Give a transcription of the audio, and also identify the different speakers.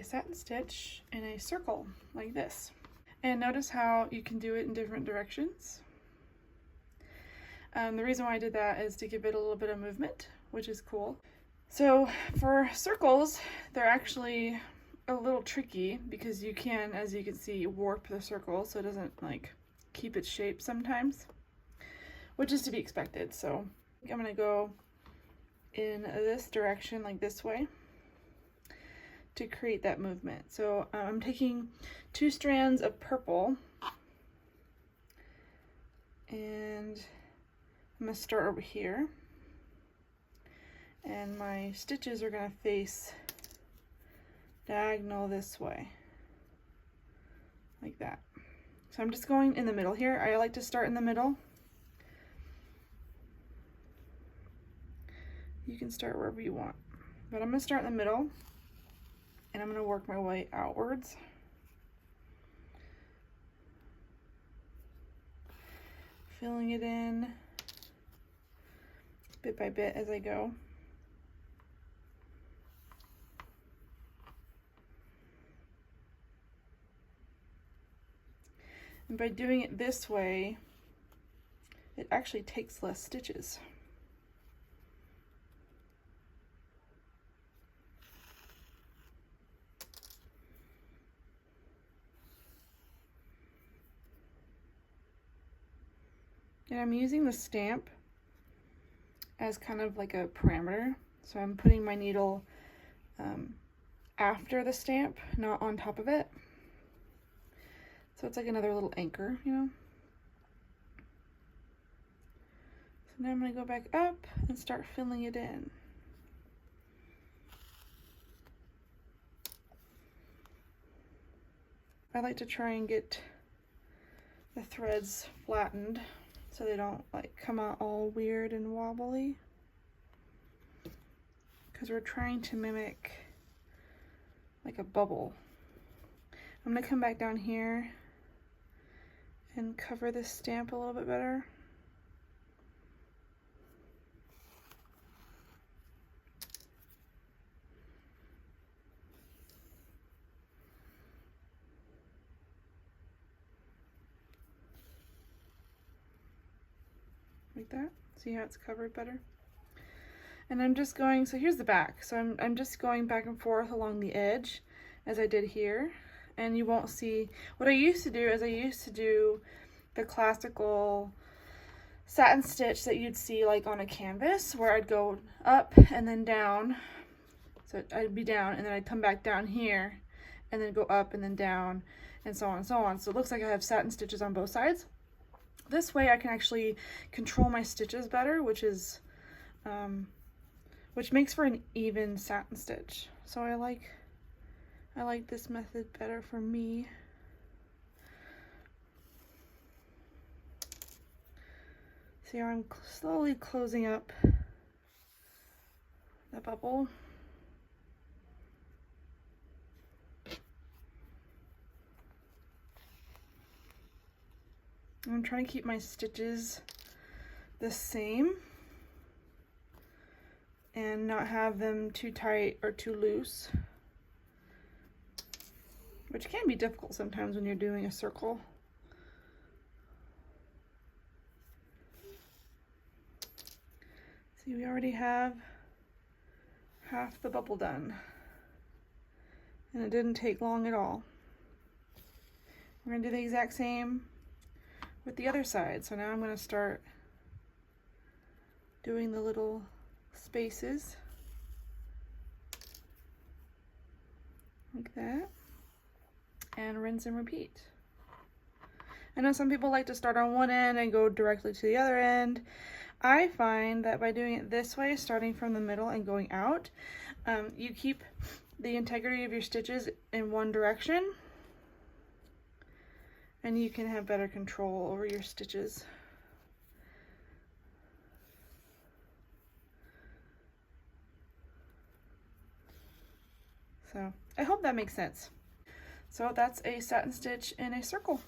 Speaker 1: satin stitch in a circle like this. And notice how you can do it in different directions. The reason why I did that is to give it a little bit of movement, which is cool. So for circles, they're actually a little tricky because you can, as you can see, warp the circle so it doesn't like keep its shape sometimes, which is to be expected. So I'm gonna go in this direction, like this way, to create that movement. So I'm taking 2 strands of purple, and I'm gonna start over here, and my stitches are gonna face diagonal this way, like that. So I'm just going in the middle here. I like to start in the middle. You can start wherever you want, but I'm gonna start in the middle, and I'm gonna work my way outwards. Filling it in bit by bit as I go. And by doing it this way, it actually takes less stitches. And I'm using the stamp as kind of like a parameter. So I'm putting my needle after the stamp, not on top of it. So it's like another little anchor, you know? So now I'm gonna go back up and start filling it in. I like to try and get the threads flattened so they don't like come out all weird and wobbly, because we're trying to mimic like a bubble. I'm gonna come back down here and cover this stamp a little bit better. Like that. See how it's covered better? And I'm just going, so here's the back. So I'm just going back and forth along the edge as I did here. And you won't see, what I used to do is I used to do the classical satin stitch that you'd see like on a canvas, where I'd go up and then down. So I'd be down and then I'd come back down here and then go up and then down and so on and so on. So it looks like I have satin stitches on both sides. This way I can actually control my stitches better, which is, which makes for an even satin stitch. So I like this method better for me. See how I'm slowly closing up the bubble. I'm trying to keep my stitches the same and not have them too tight or too loose, which can be difficult sometimes when you're doing a circle. See, we already have half the bubble done, and it didn't take long at all. We're gonna do the exact same with the other side. So now I'm gonna start doing the little spaces like that, and rinse and repeat. I know some people like to start on one end and go directly to the other end. I find that by doing it this way, starting from the middle and going out, you keep the integrity of your stitches in one direction, and you can have better control over your stitches. So I hope that makes sense. So that's a satin stitch in a circle.